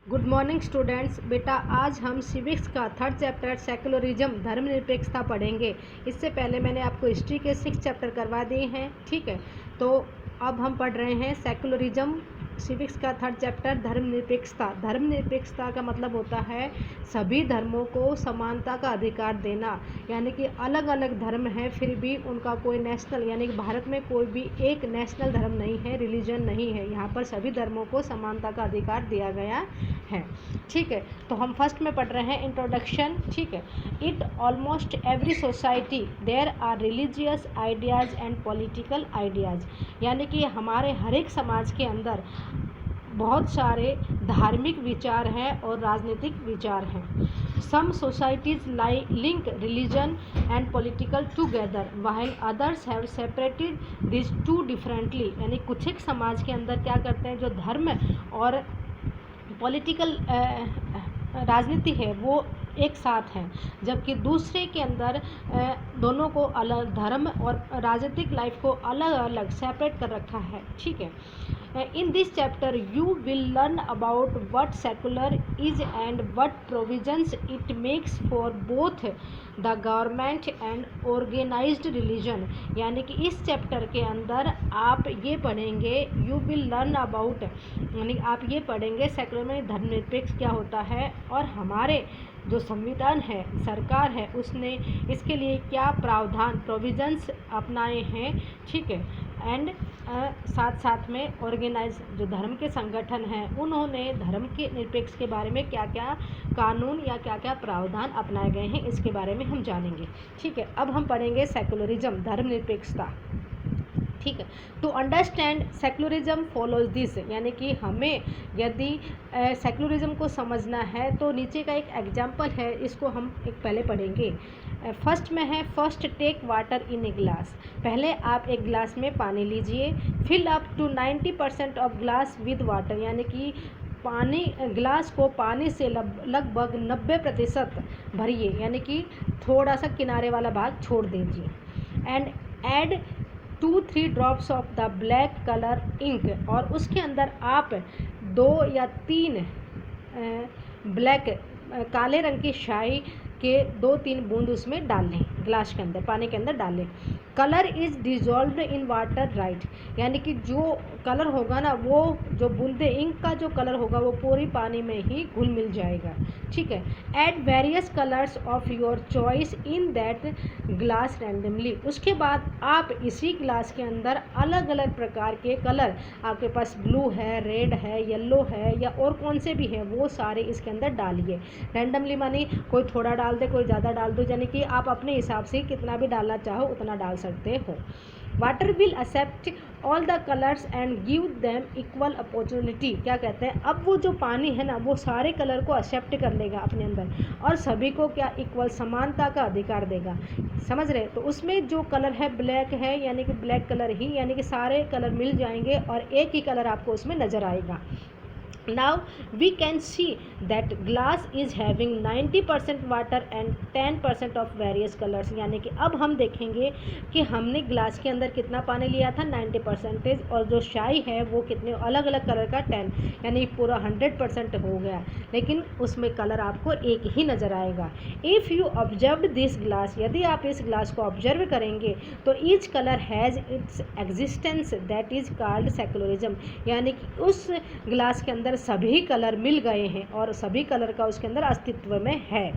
Good morning students. बेटा आज हम सिविक्स का थर्ड चैप्टर सेकुलरिज्म धर्मनिरपेक्षता पढ़ेंगे। इससे पहले मैंने आपको हिस्ट्री के 6 चैप्टर करवा दिए हैं, ठीक है। तो अब हम पढ़ रहे हैं सेकुलरिज्म सिविक्स का थर्ड चैप्टर धर्मनिरपेक्षता। धर्मनिरपेक्षता का मतलब होता है सभी धर्मों को समानता का अधिकार देना, यानी कि अलग अलग धर्म हैं फिर भी उनका कोई नेशनल, यानी कि भारत में कोई भी एक नेशनल धर्म नहीं है, रिलीजन नहीं है। यहाँ पर सभी धर्मों को समानता का अधिकार दिया गया है, ठीक है। तो हम फर्स्ट में पढ़ रहे हैं इंट्रोडक्शन, ठीक है। It almost every society there are religious ideas and political ideas, यानी कि हमारे हर एक समाज के अंदर बहुत सारे धार्मिक विचार हैं और राजनीतिक विचार हैं। Some societies link religion and political together while others have separated this two differently, यानी कुछ एक समाज के अंदर क्या करते हैं, जो धर्म और पॉलिटिकल राजनीति है वो एक साथ हैं, जबकि दूसरे के अंदर दोनों को अलग, धर्म और राजनीतिक लाइफ को अलग अलग सेपरेट कर रखा है, ठीक है। In this chapter you will learn about what secular is and what provisions it makes for both the government and organized religion, यानी कि इस चैप्टर के अंदर आप ये पढ़ेंगे, you will learn about, यानी आप ये पढ़ेंगे सेकुलर में धर्मनिरपेक्ष क्या होता है और हमारे जो संविधान है, सरकार है, उसने इसके लिए क्या प्रावधान प्रोविजंस अपनाए हैं, ठीक है। एंड साथ साथ में ऑर्गेनाइज जो धर्म के संगठन हैं उन्होंने धर्म के निरपेक्ष के बारे में क्या क्या कानून या क्या क्या प्रावधान अपनाए गए हैं, इसके बारे में हम जानेंगे, ठीक है। अब हम पढ़ेंगे सेकुलरिज्म धर्मनिरपेक्षता, ठीक है। To understand secularism follows this, यानी कि हमें यदि सेकुलरिज्म को समझना है तो नीचे का एक एग्जाम्पल है, इसको हम एक पहले पढ़ेंगे। फर्स्ट में है, first take water in a glass, पहले आप एक ग्लास में पानी लीजिए, fill up to 90% of glass with water, यानी कि पानी ग्लास को पानी से लगभग 90% भरिए, यानी कि थोड़ा सा किनारे वाला भाग छोड़ दीजिए। And add 2-3 drops of the black colour ink, और उसके अंदर आप 2 या 3 ब्लैक काले रंग की स्याही के 2-3 बूंद उसमें डाल लें, ग्लास के अंदर पानी के अंदर डालें। Colour is dissolved in water right, यानी कि जो कलर होगा ना, वो जो बूंदे इंक का जो कलर होगा वो पूरी पानी में ही घुल मिल जाएगा, ठीक है। Add various colours of your choice in that glass randomly, उसके बाद आप इसी ग्लास के अंदर अलग अलग प्रकार के कलर, आपके पास ब्लू है, रेड है, येलो है या और कौन से भी हैं, वो सारे इसके अंदर डालिए। रैंडमली मानी कोई थोड़ा डाल दे, कोई ज़्यादा डाल दो, यानी कि आप अपने हिसाब से कितना भी डालना चाहो उतना डाल सकते हो। Water will accept all the colours and give them equal opportunity, क्या कहते हैं, अब वो जो पानी है ना वो सारे कलर को एक्सेप्ट कर लेगा अपने अंदर और सभी को क्या इक्वल समानता का अधिकार देगा, समझ रहे। तो उसमें जो कलर है ब्लैक है, यानी कि ब्लैक कलर ही, यानी कि सारे कलर मिल जाएंगे और एक ही कलर आपको उसमें नज़र आएगा। Now we can see that glass is having 90% water and 10% of various colors, यानी कि अब हम देखेंगे कि हमने ग्लास के अंदर कितना पानी लिया था 90%, और जो स्याही है वो कितने अलग अलग कलर का 10, यानी पूरा 100% हो गया, लेकिन उसमें कलर आपको एक ही नज़र आएगा। If you observe this glass, यदि आप इस ग्लास को ऑब्जर्व करेंगे तो each colour has its existence that is called secularism, यानी कि उस ग्लास के अंदर सभी कलर मिल गए हैं और सभी कलर का उसके अंदर अस्तित्व में है।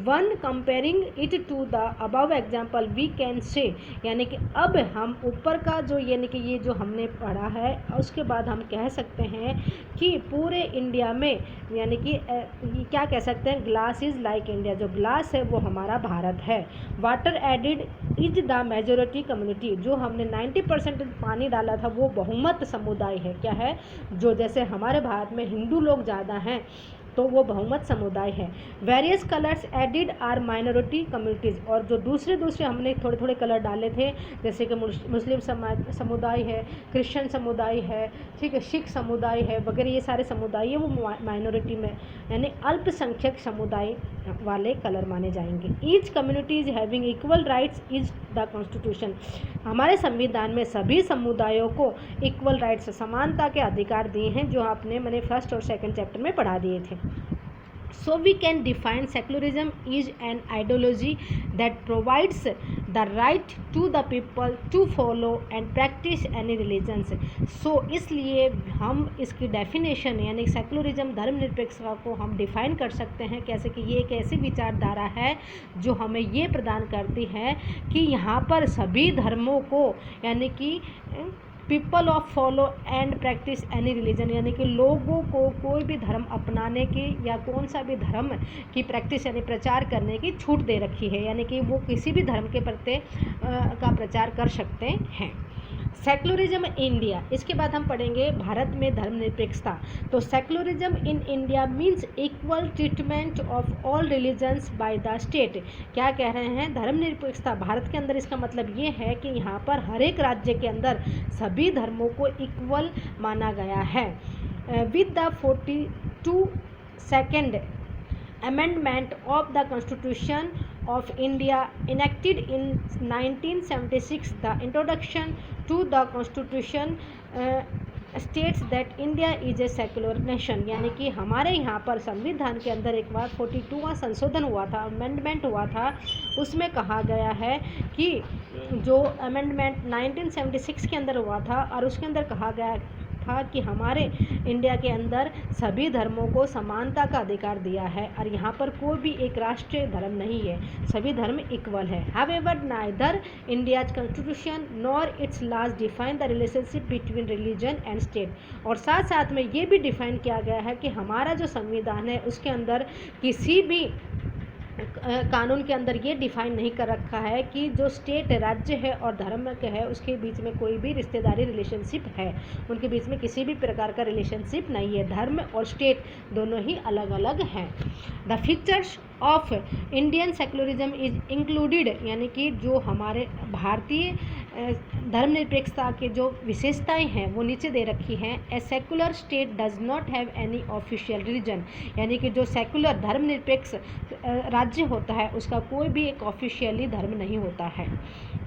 One comparing it to the above example we can say, यानी कि अब हम ऊपर का जो, यानी कि ये जो हमने पढ़ा है उसके बाद हम कह सकते हैं कि पूरे इंडिया में, यानी कि क्या कह सकते हैं, ग्लास इज़ लाइक इंडिया, जो ग्लास है वो हमारा भारत है। Water added is the majority community, जो हमने 90% पानी डाला था वो बहुमत समुदाय है, क्या है, जो जैसे हमारे भारत में हिंदू लोग ज़्यादा हैं तो वो बहुमत समुदाय है। Various colours added are minority communities, और जो दूसरे हमने थोड़े थोड़े कलर डाले थे, जैसे कि मुस्लिम समुदाय है, क्रिश्चियन समुदाय है, ठीक है, सिख समुदाय है वगैरह, ये सारे समुदाय है वो माइनॉरिटी में, यानी अल्पसंख्यक समुदाय वाले कलर माने जाएंगे। Each community is having equal rights is the constitution. हमारे संविधान में सभी समुदायों को इक्वल राइट्स, समानता के अधिकार दिए हैं, जो मैंने फर्स्ट और सेकंड चैप्टर में पढ़ा दिए थे। So we can define secularism is an ideology that provides the right to the people to follow and practice any religions. So इसलिए हम इसकी डेफिनेशन यानी सेकुलरिज्म धर्मनिरपेक्षता को हम डिफ़ाइन कर सकते हैं कैसे कि ये एक ऐसी विचारधारा है जो हमें ये प्रदान करती है कि यहाँ पर सभी धर्मों को यानी कि people of follow and practice any religion, यानी कि लोगों को कोई भी धर्म अपनाने की या कौन सा भी धर्म की प्रैक्टिस यानी प्रचार करने की छूट दे रखी है, यानी कि वो किसी भी धर्म के प्रति का प्रचार कर सकते हैं। सेकुलरिज्म इंडिया, इसके बाद हम पढ़ेंगे भारत में धर्मनिरपेक्षता। तो secularism in India means equal treatment of all religions by the state. क्या कह रहे हैं? धर्मनिरपेक्षता भारत के अंदर, इसका मतलब ये है कि यहाँ पर हर एक राज्य के अंदर सभी धर्मों को इक्वल माना गया है। With the 42nd amendment of the Constitution of India enacted in 1976, the introduction to the Constitution states that India is a secular nation। यानी कि हमारे यहाँ पर संविधान के अंदर एक बार 42वां संशोधन हुआ था, अमेंडमेंट हुआ था, उसमें कहा गया है कि जो अमेंडमेंट 1976 के अंदर हुआ था और उसके अंदर कहा गया था कि हमारे इंडिया के अंदर सभी धर्मों को समानता का अधिकार दिया है और यहाँ पर कोई भी एक राष्ट्रीय धर्म नहीं है, सभी धर्म इक्वल है। However neither India's constitution nor its laws define the relationship between religion and state. और साथ साथ में ये भी डिफाइन किया गया है कि हमारा जो संविधान है उसके अंदर किसी भी कानून के अंदर ये डिफाइन नहीं कर रखा है कि जो स्टेट राज्य है और धर्म के है उसके बीच में कोई भी रिश्तेदारी रिलेशनशिप है, उनके बीच में किसी भी प्रकार का रिलेशनशिप नहीं है। धर्म और स्टेट दोनों ही अलग अलग हैं। The features of Indian secularism is included, यानी कि जो हमारे भारतीय धर्मनिरपेक्षता के जो विशेषताएं हैं वो नीचे दे रखी हैं। A secular state does not have any official religion, यानी कि जो सेकुलर धर्मनिरपेक्ष राज्य होता है उसका कोई भी एक ऑफिशियली धर्म नहीं होता है।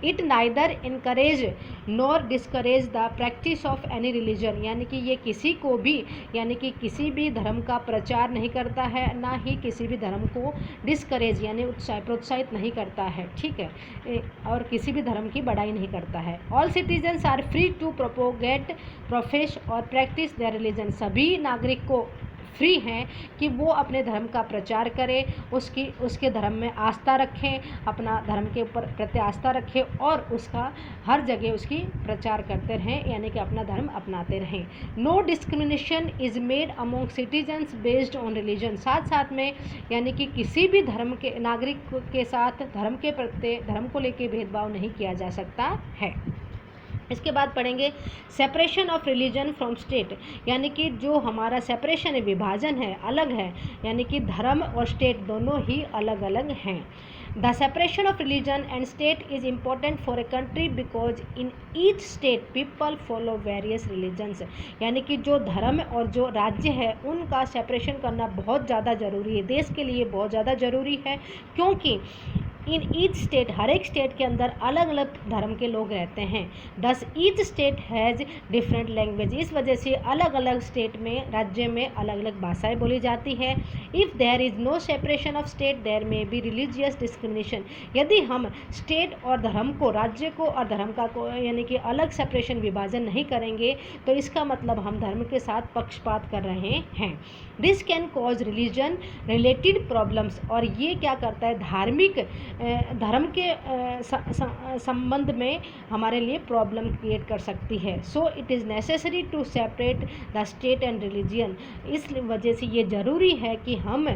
It neither encourage nor discourage the practice of any religion, यानी कि ये किसी को भी यानी कि किसी भी धर्म का प्रचार नहीं करता है, ना ही किसी भी धर्म को डिस्करेज यानी प्रोत्साहित नहीं करता है, ठीक है, और किसी भी धर्म की बड़ाई नहीं करता है। All citizens are free to propagate profess और प्रैक्टिस देयर रिलीजन, सभी नागरिक को फ्री हैं कि वो अपने धर्म का प्रचार करें, उसके धर्म में आस्था रखें, अपना धर्म के ऊपर प्रति आस्था रखें और उसका हर जगह उसकी प्रचार करते रहें, यानी कि अपना धर्म अपनाते रहें। No discrimination is made among citizens based on religion, साथ साथ में यानी कि किसी भी धर्म के नागरिक के साथ धर्म के प्रति धर्म को लेकर भेदभाव नहीं किया जा सकता है। इसके बाद पढ़ेंगे separation of religion from state, यानी कि जो हमारा सेपरेशन है, विभाजन है, अलग है, यानी कि धर्म और स्टेट दोनों ही अलग अलग हैं। The separation of religion and state is important for a country because in each state people follow various religions, यानी कि जो धर्म और जो राज्य है उनका सेपरेशन करना बहुत ज़्यादा ज़रूरी है, देश के लिए बहुत ज़्यादा ज़रूरी है, क्योंकि इन ईच स्टेट हर एक स्टेट के अंदर अलग अलग धर्म के लोग रहते हैं। दस each state has different language, इस वजह से अलग अलग स्टेट में राज्य में अलग अलग भाषाएं बोली जाती है। If there is no separation of state there may be religious discrimination, यदि हम स्टेट और धर्म को, राज्य को और धर्म का को यानी कि अलग सेपरेशन विभाजन नहीं करेंगे तो इसका मतलब हम धर्म के साथ पक्षपात कर रहे हैं। This can cause religion related problems, और ये क्या करता है, धार्मिक धर्म के संबंध में हमारे लिए प्रॉब्लम क्रिएट कर सकती है। So it is necessary to separate the state and religion, इस वजह से ये ज़रूरी है कि हम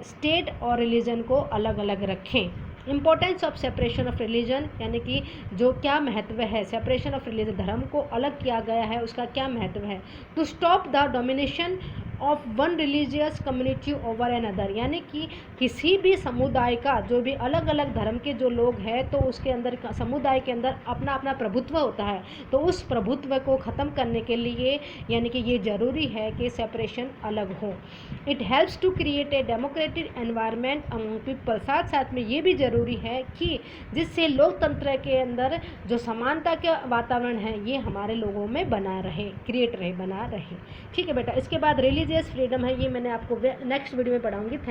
स्टेट और रिलीजन को अलग अलग रखें। Importance of separation of religion, यानी कि जो क्या महत्व है सेपरेशन ऑफ रिलीजन, धर्म को अलग किया गया है उसका क्या महत्व है। To stop the domination of one religious community over another, यानी कि किसी भी समुदाय का, जो भी अलग अलग धर्म के जो लोग हैं, तो उसके अंदर समुदाय के अंदर अपना अपना प्रभुत्व होता है। तो उस प्रभुत्व को ख़त्म करने के लिए यानी कि ये ज़रूरी है कि सेपरेशन अलग हो। It helps to create a democratic environment among people, साथ साथ में ये भी ज़रूरी है कि जिससे लोकतंत्र के अंदर जो समानता का वातावरण है ये हमारे लोगों में बना रहे, क्रिएट रहे, बना रहे। ठीक है बेटा, इसके बाद रिलीजियस फ्रीडम है, ये मैंने आपको नेक्स्ट वीडियो में पढ़ाऊंगी।